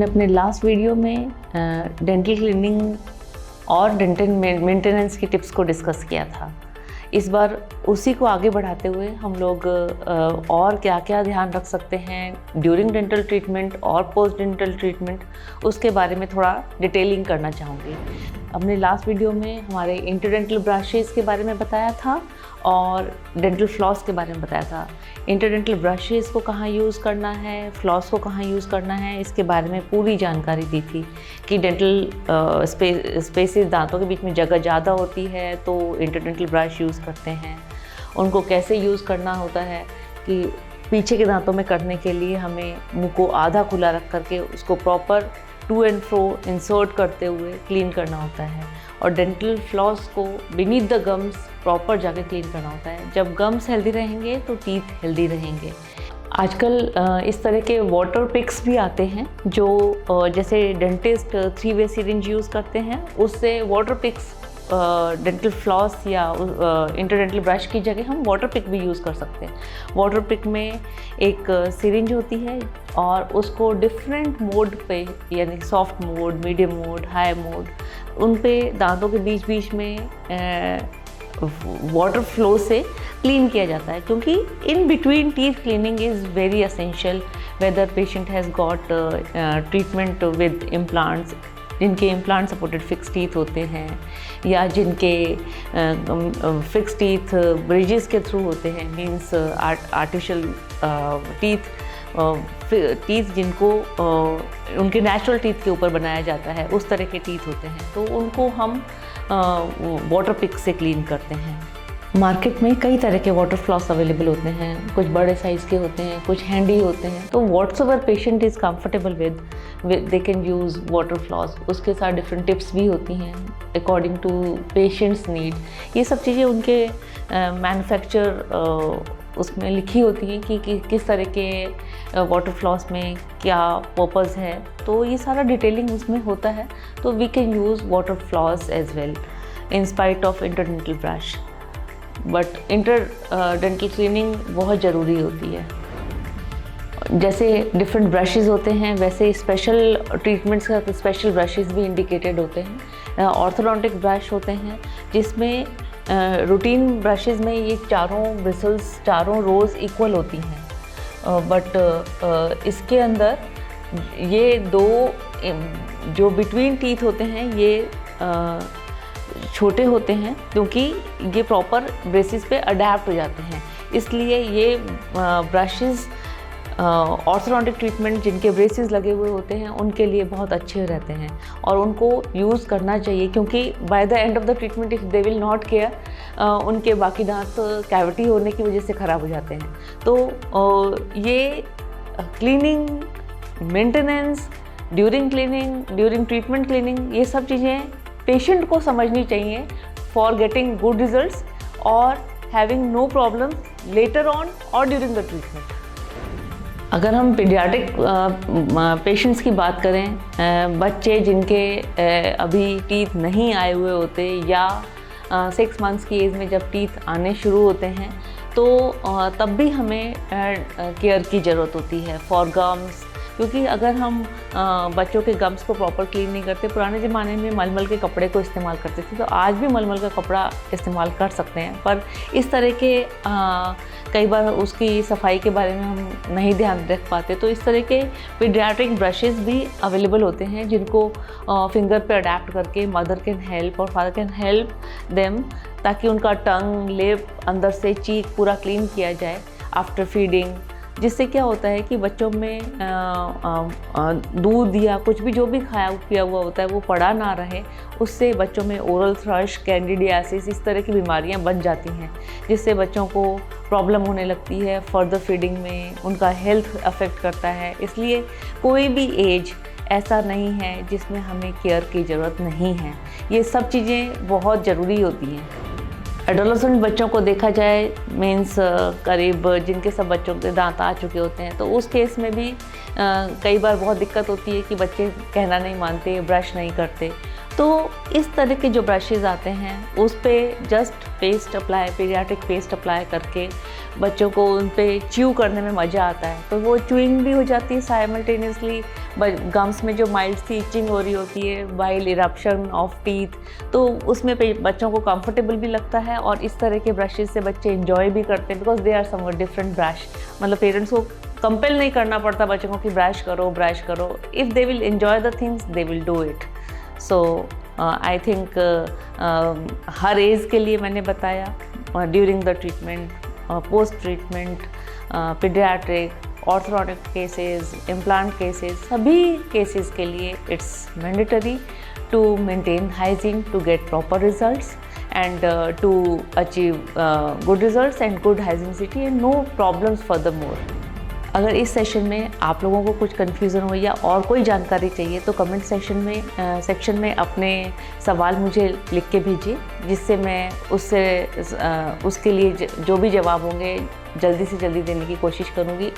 हमने अपने last video में डेंटल क्लीनिंग और डेंटल मेंटेनेंस की टिप्स को डिस्कस किया था। इस बार उसी को आगे बढ़ाते हुए हम लोग और क्या क्या ध्यान रख सकते हैं ड्यूरिंग डेंटल ट्रीटमेंट और पोस्ट डेंटल ट्रीटमेंट, उसके बारे में थोड़ा डिटेलिंग करना चाहूँगी। हमने लास्ट वीडियो में हमारे इंटरडेंटल ब्रशेस के बारे में बताया था और डेंटल फ्लॉस के बारे में बताया था। इंटरडेंटल ब्रशेस को कहाँ यूज़ करना है, फ्लॉस को कहाँ यूज़ करना है, इसके बारे में पूरी जानकारी दी थी कि डेंटल स्पेसेस दांतों के बीच में जगह ज़्यादा होती है तो इंटरडेंटल ब्रश यूज़ करते हैं। उनको कैसे यूज़ करना होता है कि पीछे के दांतों में करने के लिए हमें मुंह को आधा खुला रख करके उसको proper to and fro insert करते हुए क्लीन करना होता है, और डेंटल फ्लॉस को बीनीथ द गम्स प्रॉपर जाके क्लीन करना होता है। जब गम्स हेल्दी रहेंगे तो टीथ हेल्दी रहेंगे। आजकल इस तरह के वाटर पिक्स भी आते हैं जो जैसे डेंटिस्ट 3-वे सिरिंज यूज़ करते हैं, उससे वाटर पिक्स डेंटल फ्लॉस या इंटरडेंटल ब्रश की जगह हम वाटर पिक भी यूज़ कर सकते हैं। वाटर पिक में एक सिरिंज होती है और उसको डिफरेंट मोड पे, यानी soft mode, medium mode, high mode, उन पे दांतों के बीच बीच में वाटर फ्लो से क्लीन किया जाता है, क्योंकि in between teeth cleaning is very essential whether patient has got treatment with implants, जिनके इम्प्लांट सपोर्टेड फिक्स टीथ होते हैं या जिनके फिक्स टीथ ब्रिजेस के थ्रू होते हैं, मींस आर्टिफिशियल टीथ जिनको उनके नेचुरल टीथ के ऊपर बनाया जाता है, उस तरह के टीथ होते हैं, तो उनको हम वाटर पिक से क्लीन करते हैं। मार्केट में कई तरह के वाटर फ्लॉस अवेलेबल होते हैं, कुछ बड़े साइज़ के होते हैं, कुछ हैंडी होते हैं, तो whatsoever patient is comfortable with they can use water floss. उसके साथ डिफरेंट टिप्स भी होती हैं अकॉर्डिंग टू पेशेंट्स नीड। ये सब चीज़ें उनके मैन्युफैक्चर उसमें लिखी होती हैं कि किस तरह के वाटर फ्लॉस में क्या पर्पज़ है, तो ये सारा डिटेलिंग उसमें होता है। तो we can use water floss as well in spite of interdental brush, but interdental cleaning बहुत ज़रूरी होती है। जैसे डिफरेंट ब्रशेज़ होते हैं, वैसे स्पेशल ट्रीटमेंट्स के साथ स्पेशल ब्रशेज़ भी इंडिकेटेड होते हैं। ऑर्थोडोंटिक ब्रश होते हैं जिसमें रूटीन ब्रशेज़ में ये चारों ब्रिसल्स, चारों रोज़ इक्वल होती हैं, बट इसके अंदर ये दो जो बिटवीन टीथ होते हैं ये छोटे होते हैं, क्योंकि ये प्रॉपर ब्रेसिस पे अडेप्ट हो जाते हैं। इसलिए ये ब्रशेज़ ऑर्थोडोंटिक ट्रीटमेंट जिनके ब्रेसेस लगे हुए होते हैं उनके लिए बहुत अच्छे रहते हैं और उनको यूज़ करना चाहिए, क्योंकि by the end of the treatment if they will not care उनके बाकी दांत कैविटी होने की वजह से ख़राब हो जाते हैं। तो ये cleaning, maintenance, during cleaning, during treatment cleaning, ये सब चीज़ें पेशेंट को समझनी चाहिए फॉर गेटिंग गुड रिजल्ट्स और having no problem later on और ड्यूरिंग द ट्रीटमेंट। अगर हम पीडियाट्रिक पेशेंट्स की बात करें, बच्चे जिनके अभी टीथ नहीं आए हुए होते या 6 मंथ्स की एज में जब टीथ आने शुरू होते हैं, तो तब भी हमें केयर की ज़रूरत होती है फॉर गम्स, क्योंकि अगर हम बच्चों के गम्स को प्रॉपर क्लीन नहीं करते, पुराने ज़माने में मलमल के कपड़े को इस्तेमाल करते थे, तो आज भी मलमल का कपड़ा इस्तेमाल कर सकते हैं, पर इस तरह के कई बार उसकी सफाई के बारे में हम नहीं ध्यान रख पाते। तो इस तरह के पीडियाट्रिक ब्रशेज़ भी अवेलेबल होते हैं जिनको फिंगर पे अडेप्ट करके मदर कैन हेल्प और फादर कैन हेल्प देम, ताकि उनका टंग, लिप, अंदर से चीक पूरा क्लीन किया जाए आफ्टर फीडिंग, जिससे क्या होता है कि बच्चों में दूध या कुछ भी जो भी खाया पिया हुआ होता है वो पड़ा ना रहे। उससे बच्चों में ओरल थ्रश, कैंडिडियासिस, इस तरह की बीमारियां बन जाती हैं, जिससे बच्चों को प्रॉब्लम होने लगती है फर्दर फीडिंग में, उनका हेल्थ अफेक्ट करता है। इसलिए कोई भी एज ऐसा नहीं है जिसमें हमें केयर की ज़रूरत नहीं है। ये सब चीज़ें बहुत ज़रूरी होती हैं। एडोलेसेंट बच्चों को देखा जाए, मीन्स करीब जिनके सब बच्चों के दांत आ चुके होते हैं, तो उस केस में भी कई बार बहुत दिक्कत होती है कि बच्चे कहना नहीं मानते, ब्रश नहीं करते। तो इस तरह के जो ब्रशेज़ आते हैं उस पे just paste apply, paediatric paste apply करके बच्चों को उन पे च्यू करने में मज़ा आता है। तो वो च्यूइंग भी हो जाती है साइमल्टेनियसली, गम्स में जो माइल्ड सी इचिंग हो रही होती है वाइल इरप्शन ऑफ टीथ, तो उसमें बच्चों को कंफर्टेबल भी लगता है और इस तरह के ब्रशेज़ से बच्चे इंजॉय भी करते हैं because they are somewhat different brush. मतलब पेरेंट्स को कंपेल नहीं करना पड़ता बच्चों को कि ब्रश करो। If they will enjoy the things they will do it. So I think हर एज के लिए मैंने बताया, during the treatment, post treatment, paediatric, orthodontic cases, implant cases, सभी केसेस के लिए it's mandatory to maintain hygiene to get proper results and to achieve good results and good hygienicity and no problems furthermore. अगर इस session में आप लोगों को कुछ कन्फ्यूज़न हो या और कोई जानकारी चाहिए तो कमेंट सेक्शन में अपने सवाल मुझे लिख के भेजिए, जिससे मैं उसके लिए जो भी जवाब होंगे जल्दी से जल्दी देने की कोशिश करूँगी।